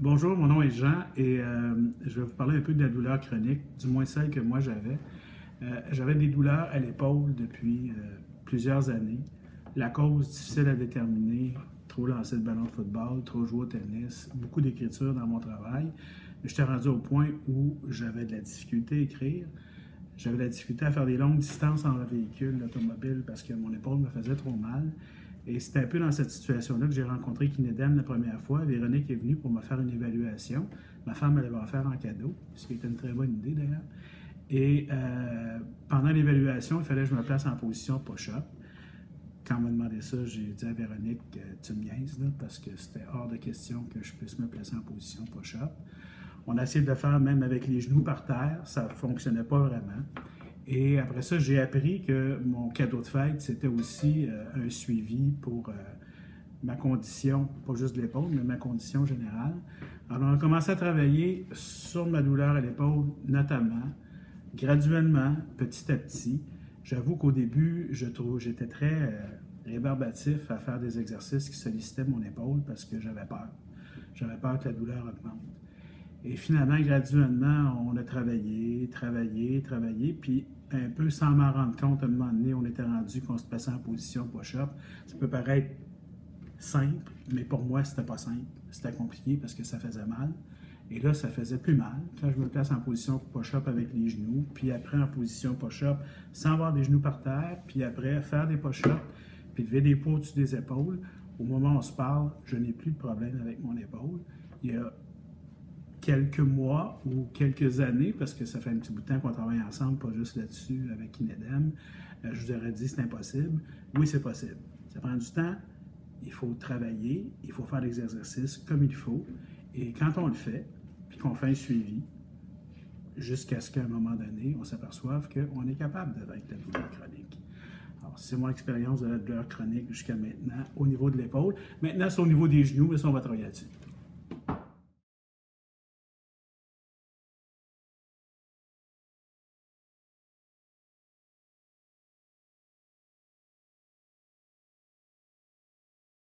Bonjour, mon nom est Jean et je vais vous parler un peu de la douleur chronique, du moins celle que moi j'avais. J'avais des douleurs à l'épaule depuis plusieurs années. La cause difficile à déterminer, trop lancer de ballon de football, trop jouer au tennis, beaucoup d'écriture dans mon travail. J'étais rendu au point où j'avais de la difficulté à écrire. J'avais de la difficulté à faire des longues distances en véhicule automobile parce que mon épaule me faisait trop mal. Et c'était un peu dans cette situation-là que j'ai rencontré Kinedem la première fois. Véronique est venue pour me faire une évaluation. Ma femme allait m'en faire en cadeau, ce qui était une très bonne idée d'ailleurs. Et pendant l'évaluation, il fallait que je me place en position push-up. Quand on m'a demandé ça, j'ai dit à Véronique, tu me niaises, là, parce que c'était hors de question que je puisse me placer en position push-up. On a essayé de le faire même avec les genoux par terre, ça ne fonctionnait pas vraiment. Et après ça, j'ai appris que mon cadeau de fête, c'était aussi un suivi pour ma condition, pas juste de l'épaule, mais ma condition générale. Alors, on a commencé à travailler sur ma douleur à l'épaule, notamment, graduellement, petit à petit. J'avoue qu'au début, j'étais très rébarbatif à faire des exercices qui sollicitaient mon épaule parce que j'avais peur. J'avais peur que la douleur augmente. Et finalement, graduellement, on a travaillé, puis un peu sans m'en rendre compte, à un moment donné, on était rendu qu'on se plaçait en position push-up. Ça peut paraître simple, mais pour moi, c'était pas simple. C'était compliqué parce que ça faisait mal. Et là, ça faisait plus mal quand je me place en position push-up avec les genoux, puis après en position push-up sans avoir des genoux par terre, puis après faire des push-ups, puis lever des poids au-dessus des épaules. Au moment où on se parle, je n'ai plus de problème avec mon épaule. Il y a quelques mois ou quelques années, parce que ça fait un petit bout de temps qu'on travaille ensemble, pas juste là-dessus avec Kinedem, je vous aurais dit c'est impossible. Oui, c'est possible. Ça prend du temps, il faut travailler, il faut faire des exercices comme il faut. Et quand on le fait, puis qu'on fait un suivi, jusqu'à ce qu'à un moment donné, on s'aperçoive qu'on est capable de vaincre la douleur chronique. Alors, c'est mon expérience de la douleur chronique jusqu'à maintenant au niveau de l'épaule. Maintenant, c'est au niveau des genoux, mais ça, on va travailler là-dessus.